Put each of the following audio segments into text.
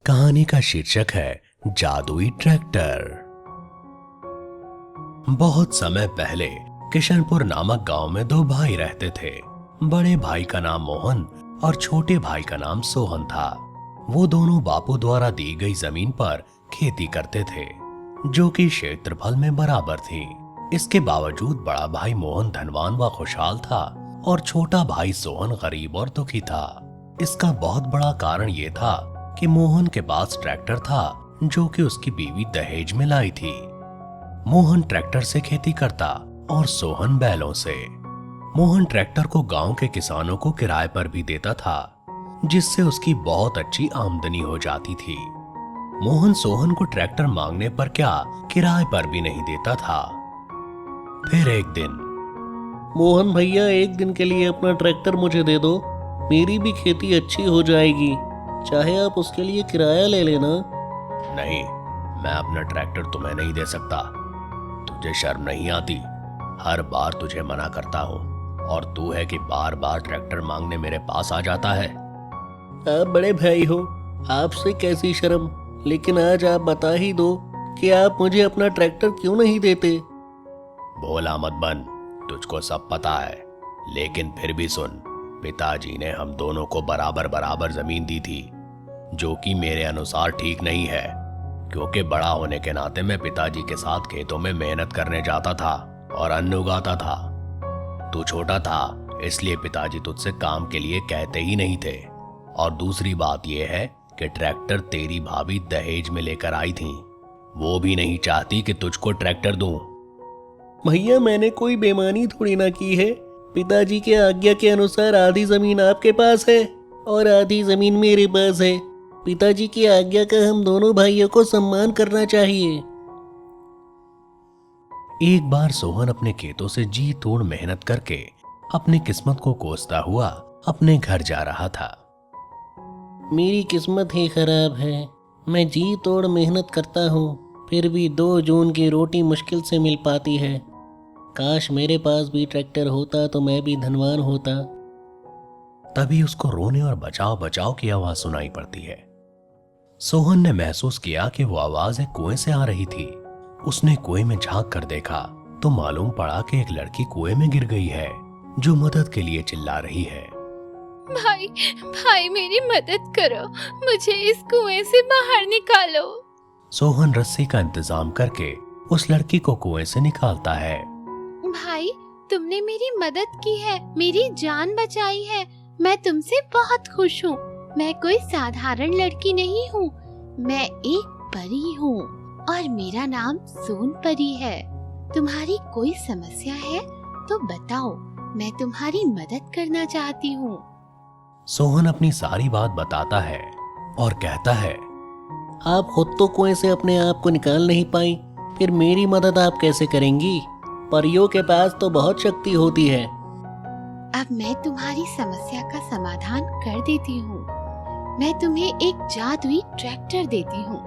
कहानी का शीर्षक है जादुई ट्रैक्टर। बहुत समय पहले किशनपुर नामक गांव में दो भाई रहते थे। बड़े भाई का नाम मोहन और छोटे भाई का नाम सोहन था। वो दोनों बापू द्वारा दी गई जमीन पर खेती करते थे, जो कि क्षेत्रफल में बराबर थी। इसके बावजूद बड़ा भाई मोहन धनवान व खुशहाल था और छोटा भाई सोहन गरीब और दुखी था। इसका बहुत बड़ा कारण ये था कि मोहन के पास ट्रैक्टर था, जो कि उसकी बीवी दहेज में लाई थी। मोहन ट्रैक्टर से खेती करता और सोहन बैलों से। मोहन ट्रैक्टर को गांव के किसानों को किराए पर भी देता था, जिससे उसकी बहुत अच्छी आमदनी हो जाती थी। मोहन सोहन को ट्रैक्टर मांगने पर क्या किराए पर भी नहीं देता था। फिर एक दिन, मोहन भैया, एक दिन के लिए अपना ट्रैक्टर मुझे दे दो, मेरी भी खेती अच्छी हो जाएगी। चाहे आप उसके लिए किराया ले लेना। नहीं, मैं अपना ट्रैक्टर तुम्हें नहीं दे सकता। तुझे शर्म नहीं आती? हर बार तुझे मना करता हूँ और तू है कि बार बार ट्रैक्टर मांगने मेरे पास आ जाता है। आप बड़े भाई हो, आपसे कैसी शर्म। लेकिन आज आप बता ही दो कि आप मुझे अपना ट्रैक्टर क्यों नहीं देते। भोला मत बन, तुझको सब पता है। लेकिन फिर भी सुन, पिताजी ने हम दोनों को बराबर बराबर जमीन दी थी, जो कि मेरे अनुसार ठीक नहीं है, क्योंकि बड़ा होने के नाते मैं पिताजी के साथ खेतों में मेहनत करने जाता था और अन्न उगाता था। तू छोटा था, इसलिए पिताजी तुझसे काम के लिए कहते ही नहीं थे। और दूसरी बात यह है कि ट्रैक्टर तेरी भाभी दहेज में लेकर आई थी। वो भी नहीं चाहती कि तुझको ट्रैक्टर दूं। भैया, मैंने कोई बेईमानी थोड़ी ना की है। पिताजी के आज्ञा के अनुसार आधी जमीन आपके पास है और आधी जमीन मेरे पास है। पिताजी की आज्ञा का हम दोनों भाइयों को सम्मान करना चाहिए। एक बार सोहन अपने खेतों से जी तोड़ मेहनत करके अपनी किस्मत को कोसता हुआ अपने घर जा रहा था। मेरी किस्मत ही खराब है। मैं जी तोड़ मेहनत करता हूँ, फिर भी 2 जून की रोटी मुश्किल से मिल पाती है। काश मेरे पास भी ट्रैक्टर होता तो मैं भी धनवान होता। तभी उसको रोने और बचाव बचाव की आवाज सुनाई पड़ती है। सोहन ने महसूस किया कि वो आवाज एक कुएं से आ रही थी। उसने कुएं में झांक कर देखा तो मालूम पड़ा कि एक लड़की कुएं में गिर गई है, जो मदद के लिए चिल्ला रही है। भाई भाई, मेरी मदद करो, मुझे इस कुएं से बाहर निकालो। सोहन रस्सी का इंतजाम करके उस लड़की को कुएं से निकालता है। भाई, तुमने मेरी मदद की है, मेरी जान बचाई है। मैं तुमसे बहुत खुश हूँ। मैं कोई साधारण लड़की नहीं हूँ, मैं एक परी हूँ और मेरा नाम सोन परी है। तुम्हारी कोई समस्या है तो बताओ, मैं तुम्हारी मदद करना चाहती हूँ। सोहन अपनी सारी बात बताता है और कहता है, आप खुद तो कुएं से अपने आप को निकाल नहीं पाई, फिर मेरी मदद आप कैसे करेंगी? परियों के पास तो बहुत शक्ति होती है। अब मैं तुम्हारी समस्या का समाधान कर देती हूँ। मैं तुम्हें एक जादुई ट्रैक्टर देती हूँ,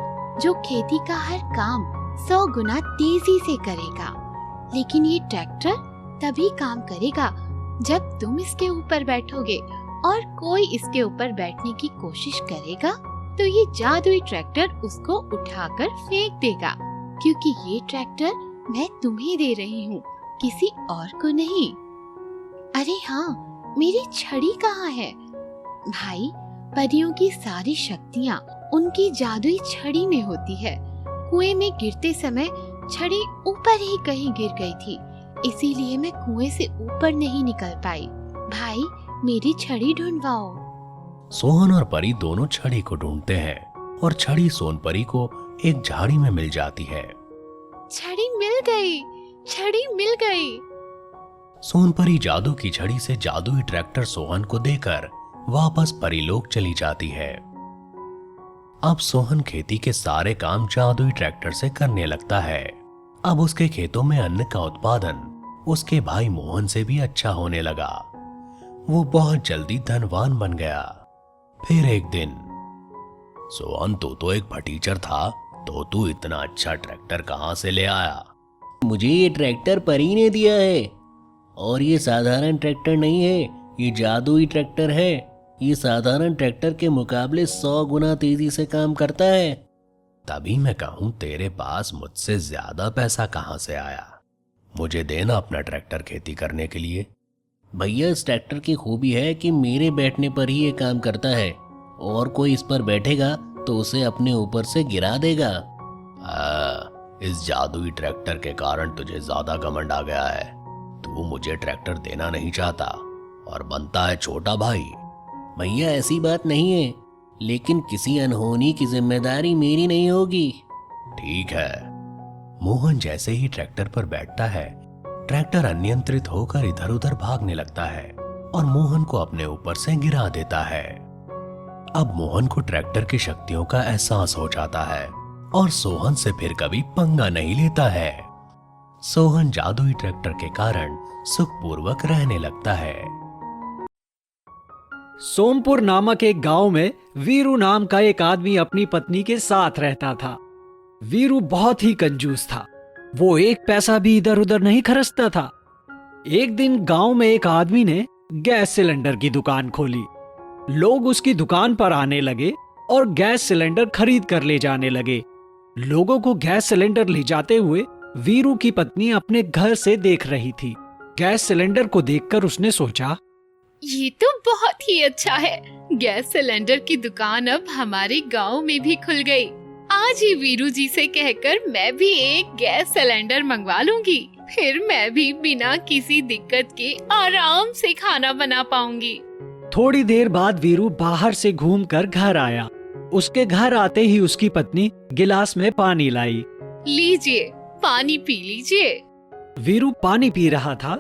जो खेती का हर काम 100 गुना तेजी से करेगा। लेकिन ये ट्रैक्टर तभी काम करेगा जब तुम इसके ऊपर बैठोगे, और कोई इसके ऊपर बैठने की कोशिश करेगा तो ये जादुई ट्रैक्टर उसको उठाकर फेंक देगा, क्योंकि ये ट्रैक्टर मैं तुम्हें दे रही हूँ, किसी और को नहीं। अरे हाँ, मेरी छड़ी कहाँ है? भाई, परियों की सारी शक्तियाँ उनकी जादुई छड़ी में होती है। कुएं में गिरते समय छड़ी ऊपर ही कहीं गिर गई थी, इसीलिए मैं कुएं से ऊपर नहीं निकल पाई। भाई, मेरी छड़ी ढूंढवाओ। सोहन और परी दोनों छड़ी को ढूंढते हैं और छड़ी सोनपरी को एक झाड़ी में मिल जाती है। छड़ी मिल गई, छड़ी मिल गई। सोनपरी जादू की छड़ी से जादुई ट्रैक्टर सोहन को देकर वापस परीलोक चली जाती है। अब सोहन खेती के सारे काम जादुई ट्रैक्टर से करने लगता है। अब उसके खेतों में अन्न का उत्पादन उसके भाई मोहन से भी अच्छा होने लगा। वो बहुत जल्दी धनवान बन गया। फिर एक दिन, सोहन, तू तो एक फटीचर था, तो तू इतना अच्छा ट्रैक्टर कहाँ से ले आया? मुझे ये ट्रैक्टर परी ने दिया है, और ये साधारण ट्रैक्टर नहीं है, ये जादुई ट्रैक्टर है। ये साधारण ट्रैक्टर के मुकाबले 100 गुना तेजी से काम करता है। तभी मैं कहूं तेरे पास मुझसे ज्यादा पैसा कहां से आया। मुझे देना अपना ट्रैक्टर खेती करने के लिए। भैया इस ट्रैक्टर की खूबी है कि मेरे बैठने पर ही ये काम करता है, और कोई इस पर बैठेगा तो उसे अपने ऊपर से गिरा देगा। इस जादुई ट्रैक्टर के कारण तुझे ज्यादा घमंड आ गया है। तू मुझे ट्रैक्टर देना नहीं चाहता और बनता है छोटा भाई। भैया ऐसी बात नहीं है, लेकिन किसी अनहोनी की जिम्मेदारी मेरी नहीं होगी। ठीक है। मोहन जैसे ही ट्रैक्टर पर बैठता है, ट्रैक्टर अनियंत्रित होकर इधर उधर भागने लगता है और मोहन को अपने ऊपर से गिरा देता है। अब मोहन को ट्रैक्टर की शक्तियों का एहसास हो जाता है और सोहन से फिर कभी पंगा नहीं लेता है। सोहन जादुई ट्रैक्टर के कारण सुखपूर्वक रहने लगता है। सोमपुर नामक एक गांव में वीरू नाम का एक आदमी अपनी पत्नी के साथ रहता था। वीरू बहुत ही कंजूस था। वो एक पैसा भी इधर उधर नहीं खर्चता था। एक दिन गांव में एक आदमी ने गैस सिलेंडर की दुकान खोली। लोग उसकी दुकान पर आने लगे और गैस सिलेंडर खरीद कर ले जाने लगे। लोगों को गैस सिलेंडर ले जाते हुए वीरू की पत्नी अपने घर से देख रही थी। गैस सिलेंडर को देखकर उसने सोचा, ये तो बहुत ही अच्छा है। गैस सिलेंडर की दुकान अब हमारे गांव में भी खुल गई। आज ही वीरू जी से कहकर मैं भी एक गैस सिलेंडर मंगवा लूंगी। फिर मैं भी बिना किसी दिक्कत के आराम से खाना बना पाऊंगी। थोड़ी देर बाद वीरू बाहर से घूमकर घर आया। उसके घर आते ही उसकी पत्नी गिलास में पानी लाई। लीजिए, पानी पी लीजिए। वीरू पानी पी रहा था,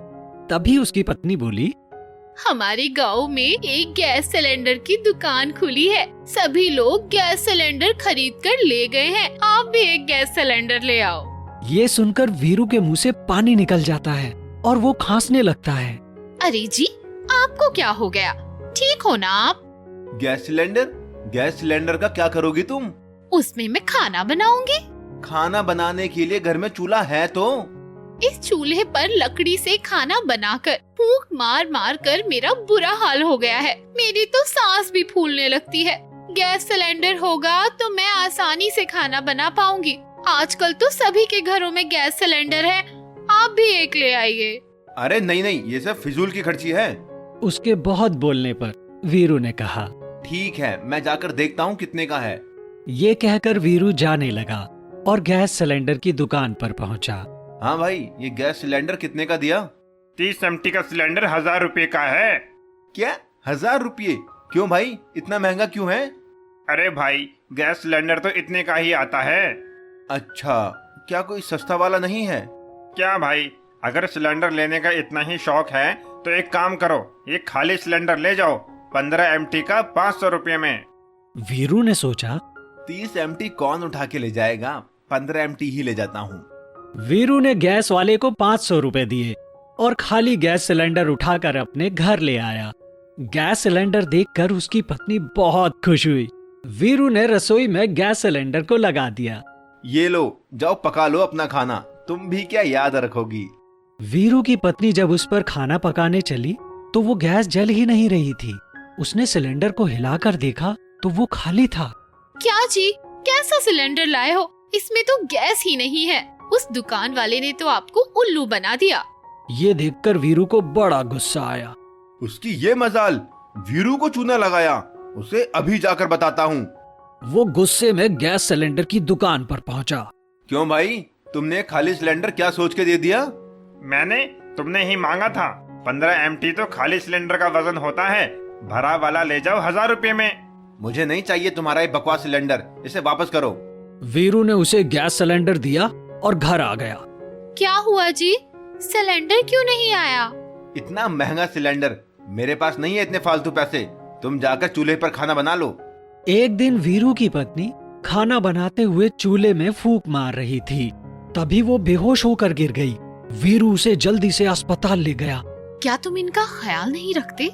तभी उसकी पत्नी बोली, हमारे गांव में एक गैस सिलेंडर की दुकान खुली है। सभी लोग गैस सिलेंडर खरीद कर ले गए हैं। आप भी एक गैस सिलेंडर ले आओ। ये सुनकर वीरू के मुंह से पानी निकल जाता है और वो खांसने लगता है। अरे जी, आपको क्या हो गया? ठीक हो ना आप? गैस सिलेंडर का क्या करोगी तुम? उसमें मैं खाना बनाऊंगी। खाना बनाने के लिए घर में चूल्हा है तो? इस चूल्हे पर लकड़ी से खाना बनाकर फूंक मार मार कर मेरा बुरा हाल हो गया है। मेरी तो सांस भी फूलने लगती है। गैस सिलेंडर होगा तो मैं आसानी से खाना बना पाऊंगी। आजकल तो सभी के घरों में गैस सिलेंडर है। आप भी एक ले आइए। अरे नहीं, ये सब फिजूल की खर्ची है। उसके बहुत बोलने पर वीरू ने कहा, ठीक है, मैं जाकर देखता हूँ कितने का है। ये कहकर वीरू जाने लगा और गैस सिलेंडर की दुकान पर पहुंचा। हाँ भाई, ये गैस सिलेंडर कितने का दिया? 30 एमटी का सिलेंडर 1000 रुपए का है। क्या 1000 रुपये? क्यों भाई, इतना महंगा क्यों है? अरे भाई, गैस सिलेंडर तो इतने का ही आता है। अच्छा, क्या कोई सस्ता वाला नहीं है? क्या भाई, अगर सिलेंडर लेने का इतना ही शौक है तो एक काम करो, ये खाली सिलेंडर ले जाओ 15 एमटी का 500 रुपये में। वीरू ने सोचा, 30 एमटी कौन उठा के ले जाएगा? 15 एमटी ही ले जाता हूँ। वीरू ने गैस वाले को 500 रुपए दिए और खाली गैस सिलेंडर उठाकर अपने घर ले आया। गैस सिलेंडर देखकर उसकी पत्नी बहुत खुश हुई। वीरू ने रसोई में गैस सिलेंडर को लगा दिया। ये लो, जाओ पका लो अपना खाना। तुम भी क्या याद रखोगी? वीरू की पत्नी जब उस पर खाना पकाने चली तो वो गैस जल ही नहीं रही थी। उसने सिलेंडर को हिलाकर देखा तो वो खाली था। क्या जी, कैसा सिलेंडर लाए हो? इसमें तो गैस ही नहीं है। उस दुकान वाले ने तो आपको उल्लू बना दिया। ये देखकर वीरू को बड़ा गुस्सा आया। उसकी ये मजाल, वीरू को चूना लगाया। उसे अभी जाकर बताता हूँ। वो गुस्से में गैस सिलेंडर की दुकान पर पहुंचा। क्यों भाई, तुमने खाली सिलेंडर क्या सोच के दे दिया? तुमने ही मांगा था। 15 एमटी तो खाली सिलेंडर का वजन होता है। भरा वाला ले जाओ 1000 रुपये में। मुझे नहीं चाहिए तुम्हारा ये बकवास सिलेंडर, इसे वापस करो। वीरू ने उसे गैस सिलेंडर दिया और घर आ गया। क्या हुआ जी, सिलेंडर क्यों नहीं आया? इतना महंगा सिलेंडर, मेरे पास नहीं है इतने फालतू पैसे। तुम जाकर चूल्हे पर खाना बना लो। एक दिन वीरू की पत्नी खाना बनाते हुए चूल्हे में फूंक मार रही थी। तभी वो बेहोश होकर गिर गई। वीरू उसे जल्दी से अस्पताल ले गया। क्या तुम इनका ख्याल नहीं रखते?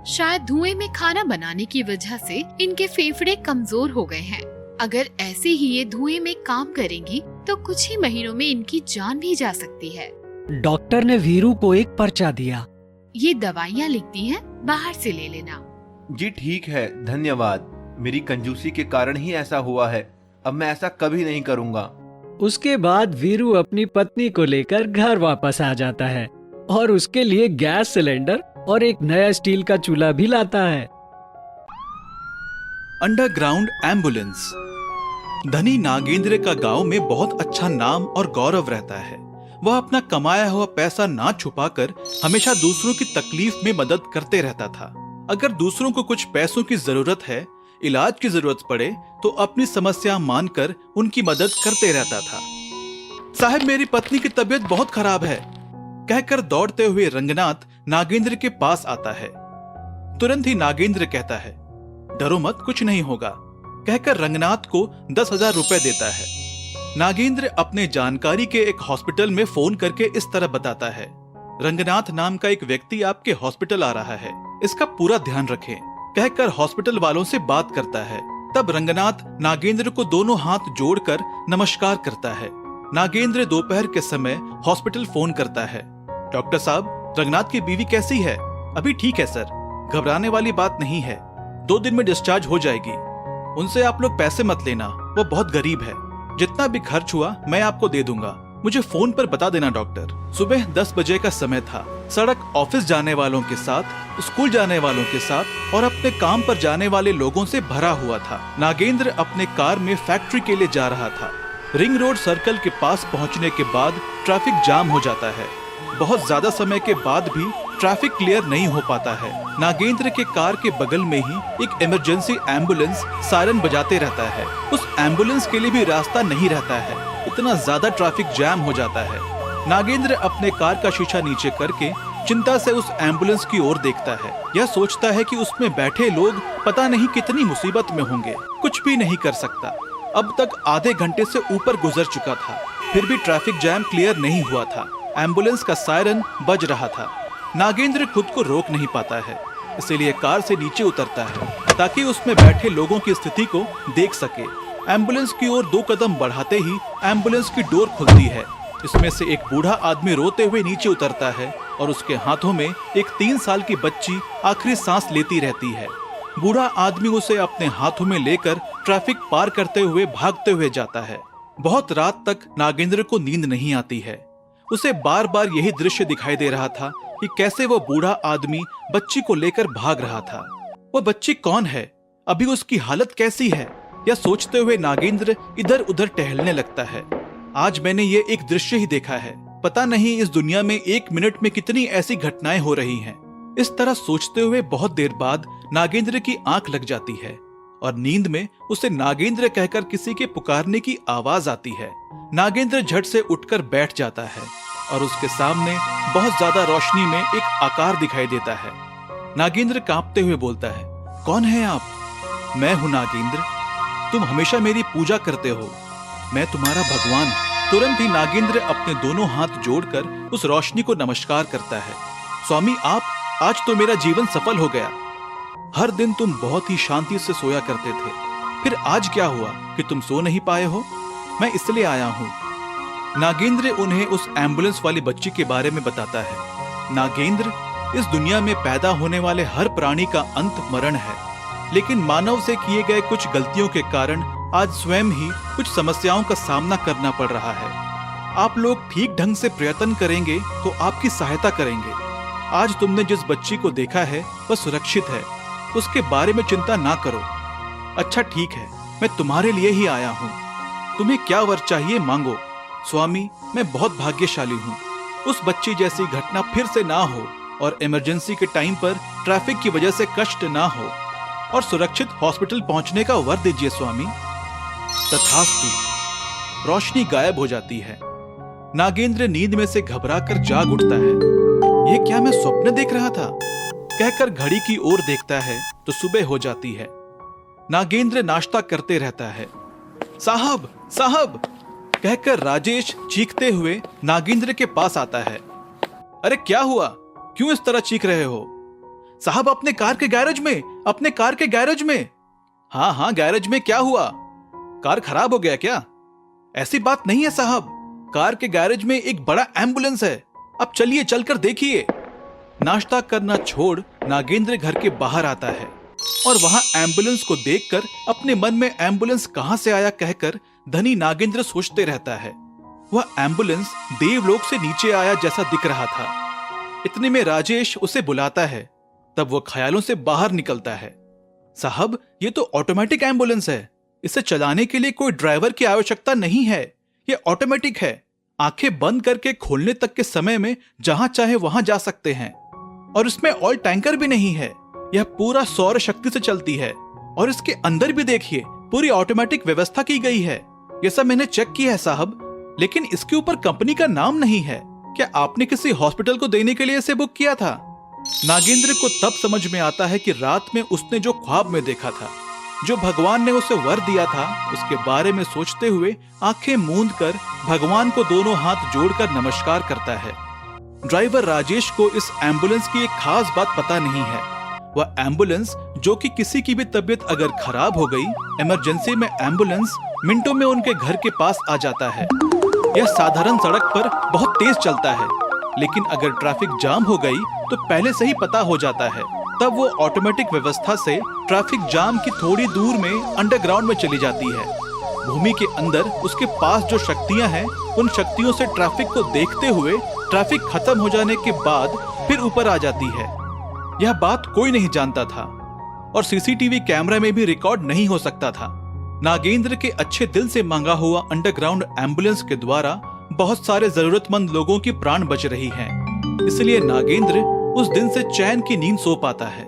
शायद धुएं में खाना बनाने की वजह से इनके फेफड़े कमजोर हो गए हैं। अगर ऐसे ही ये धुएं में काम करेंगी तो कुछ ही महीनों में इनकी जान भी जा सकती है। डॉक्टर ने वीरू को एक पर्चा दिया। ये दवाइयाँ लिखती हैं, बाहर से ले लेना। जी ठीक है, धन्यवाद। मेरी कंजूसी के कारण ही ऐसा हुआ है। अब मैं ऐसा कभी नहीं करूंगा। उसके बाद वीरू अपनी पत्नी को लेकर घर वापस आ जाता है और उसके लिए गैस सिलेंडर और एक नया स्टील का चूल्हा भी लाता है। Underground ambulance. धनी नागेंद्र का गांव में बहुत अच्छा नाम और गौरव रहता है। वह अपना कमाया हुआ पैसा ना छुपाकर हमेशा दूसरों की तकलीफ में मदद करते रहता था। अगर दूसरों को कुछ पैसों की जरूरत है, इलाज की जरूरत पड़े, तो अपनी समस्या मानकर उनकी मदद करते रहता था। साहब, मेरी पत्नी की तबीयत बहुत खराब है, कहकर दौड़ते हुए रंगनाथ नागेंद्र के पास आता है। तुरंत ही नागेंद्र कहता है, डरो मत, कुछ नहीं होगा, कहकर रंगनाथ को 10,000 रुपए देता है। नागेंद्र अपने जानकारी के एक हॉस्पिटल में फोन करके इस तरह बताता है, रंगनाथ नाम का एक व्यक्ति आपके हॉस्पिटल आ रहा है, इसका पूरा ध्यान रखें, कहकर हॉस्पिटल वालों से बात करता है। तब रंगनाथ नागेंद्र को दोनों हाथ जोड़कर नमस्कार करता है। नागेंद्र दोपहर के समय हॉस्पिटल फोन करता है, डॉक्टर साहब, रंगनाथ की बीवी कैसी है? अभी ठीक है सर, घबराने वाली बात नहीं है, 2 दिन में डिस्चार्ज हो जाएगी। उनसे आप लोग पैसे मत लेना, वो बहुत गरीब है, जितना भी खर्च हुआ मैं आपको दे दूंगा, मुझे फोन पर बता देना डॉक्टर। सुबह 10 बजे का समय था। सड़क ऑफिस जाने वालों के साथ, स्कूल जाने वालों के साथ और अपने काम पर जाने वाले लोगों से भरा हुआ था। नागेंद्र अपने कार में फैक्ट्री के लिए जा रहा था। रिंग रोड सर्कल के पास पहुंचने के बाद ट्रैफिक जाम हो जाता है। बहुत ज्यादा समय के बाद भी ट्रैफिक क्लियर नहीं हो पाता है। नागेंद्र के कार के बगल में ही एक इमरजेंसी एम्बुलेंस सायरन बजाते रहता है। उस एम्बुलेंस के लिए भी रास्ता नहीं रहता है, इतना ज्यादा ट्रैफिक जैम हो जाता है। नागेंद्र अपने कार का शीशा नीचे करके चिंता से उस एम्बुलेंस की ओर देखता है। यह सोचता है कि उसमें बैठे लोग पता नहीं कितनी मुसीबत में होंगे। कुछ भी नहीं कर सकता। अब तक आधे घंटे से ऊपर गुजर चुका था, फिर भी ट्रैफिक जैम क्लियर नहीं हुआ था। एम्बुलेंस का सायरन बज रहा था। नागेंद्र खुद को रोक नहीं पाता है, इसीलिए कार से नीचे उतरता है ताकि उसमें बैठे लोगों की स्थिति को देख सके। एम्बुलेंस की ओर 2 कदम बढ़ाते ही एम्बुलेंस की डोर खुलती है। इसमें से एक बूढ़ा आदमी रोते हुए नीचे उतरता है और उसके हाथों में एक 3 साल की बच्ची आखिरी सांस लेती रहती है। बूढ़ा आदमी उसे अपने हाथों में लेकर ट्रैफिक पार करते हुए भागते हुए जाता है। बहुत रात तक नागेंद्र को नींद नहीं आती है। उसे बार बार यही दृश्य दिखाई दे रहा था कि कैसे वो बूढ़ा आदमी बच्ची को लेकर भाग रहा था। वो बच्ची कौन है, अभी उसकी हालत कैसी है, यह सोचते हुए नागेंद्र इधर उधर टहलने लगता है। आज मैंने ये एक दृश्य ही देखा है, पता नहीं इस दुनिया में 1 मिनट में कितनी ऐसी घटनाएं हो रही हैं। इस तरह सोचते हुए बहुत देर बाद नागेंद्र की आंख लग जाती है और नींद में उसे नागेंद्र कहकर किसी के पुकारने की आवाज आती है। नागेंद्र झट से उठकर बैठ जाता है और उसके सामने बहुत ज्यादा रोशनी में एक आकार दिखाई देता है। नागेंद्र कांपते हुए बोलता है, कौन है आप? मैं हूं नागेंद्र, तुम हमेशा मेरी पूजा करते हो, मैं तुम्हारा भगवान। तुरंत ही नागेंद्र अपने दोनों हाथ जोड़कर उस रोशनी को नमस्कार करता है। स्वामी, आप, आज तो मेरा जीवन सफल हो गया। हर दिन तुम बहुत ही शांति से सोया करते थे, फिर आज क्या हुआ कि तुम सो नहीं पाए हो? मैं इसलिए आया हूँ। नागेंद्र उन्हें उस एम्बुलेंस वाली बच्ची के बारे में बताता है। नागेंद्र, इस दुनिया में पैदा होने वाले हर प्राणी का अंत मरण है, लेकिन मानव से किए गए कुछ गलतियों के कारण आज स्वयं ही कुछ समस्याओं का सामना करना पड़ रहा है। आप लोग ठीक ढंग से प्रयत्न करेंगे तो आपकी सहायता करेंगे। आज तुमने जिस बच्ची को देखा है वह सुरक्षित है, उसके बारे में चिंता ना करो। अच्छा ठीक है, मैं तुम्हारे लिए ही आया हूँ, तुम्हें क्या वर चाहिए मांगो। स्वामी, मैं बहुत भाग्यशाली हूँ, उस बच्ची जैसी घटना फिर से ना हो और इमरजेंसी के टाइम पर ट्रैफिक की वजह से कष्ट ना हो और सुरक्षित हॉस्पिटल पहुंचने का वर दीजिए स्वामी। तथास्तु। रोशनी गायब हो जाती है। नागेंद्र नींद में से घबराकर जाग उठता है। ये क्या मैं स्वप्न देख रहा था, कहकर घड़ी की ओर देखता है तो सुबह हो जाती है। नागेंद्र नाश्ता करते रहता है। साहब साहब, कहकर राजेश चीखते हुए नागेंद्र के पास आता है। अरे क्या हुआ, क्यों इस तरह चीख रहे हो? साहब, अपने कार के गैरेज में, अपने कार के गैरेज में। हाँ हाँ, गैरेज में क्या हुआ? कार खराब हो गया क्या? ऐसी बात नहीं है साहब, कार के गैरेज में एक बड़ा एम्बुलेंस है, अब चलिए चलकर देखिए। नाश्ता करना छोड़ नागेंद्र घर के बाहर आता है। और वहां एम्बुलेंस को देखकर अपने मन में एम्बुलेंस कहां से आया कहकर धनी नागेंद्र सोचते रहता है। वह एम्बुलेंस देवलोक से नीचे आया जैसा दिख रहा था। इतने में राजेश उसे बुलाता है। तब वो ख्यालों से बाहर निकलता है। साहब, ये तो ऑटोमेटिक एम्बुलेंस है। इसे चलाने के लिए कोई ड्राइवर की आवश्यकता नहीं है। ये ऑटोमेटिक है। आंखें बंद करके खोलने तक के समय में जहां चाहे वहां जा सकते हैं। और इसमें ऑयल टैंकर भी नहीं है। यह पूरा सौर शक्ति से चलती है। और इसके अंदर भी देखिए, पूरी ऑटोमेटिक व्यवस्था की गई है। यह सब मैंने चेक किया है साहब, लेकिन इसके ऊपर कंपनी का नाम नहीं है। क्या आपने किसी हॉस्पिटल को देने के लिए इसे बुक किया था? नागेंद्र को तब समझ में आता है कि रात में उसने जो ख्वाब में देखा था, जो भगवान ने उसे वर दिया था, उसके बारे में सोचते हुए आंखें मूंद कर भगवान को दोनों हाथ जोड़कर नमस्कार करता है। ड्राइवर राजेश को इस एम्बुलेंस की एक खास बात पता नहीं है। वह एम्बुलेंस, जो कि किसी की भी तबीयत अगर खराब हो गई, इमरजेंसी में एम्बुलेंस मिनटों में उनके घर के पास आ जाता है। यह साधारण सड़क पर बहुत तेज चलता है, लेकिन अगर ट्रैफिक जाम हो गई तो पहले से ही पता हो जाता है। तब वो ऑटोमेटिक व्यवस्था से ट्रैफिक जाम की थोड़ी दूर में अंडरग्राउंड में चली जाती है। भूमि के अंदर उसके पास जो शक्तियां हैं, उन शक्तियों से ट्रैफिक को देखते हुए ट्रैफिक खत्म हो जाने के बाद फिर ऊपर आ जाती है। यह बात कोई नहीं जानता था और सीसीटीवी कैमरा में भी रिकॉर्ड नहीं हो सकता था। नागेंद्र के अच्छे दिल से मांगा हुआ अंडरग्राउंड एम्बुलेंस के द्वारा बहुत सारे जरूरतमंद लोगों की प्राण बच रही हैं। इसलिए नागेंद्र उस दिन से चैन की नींद सो पाता है।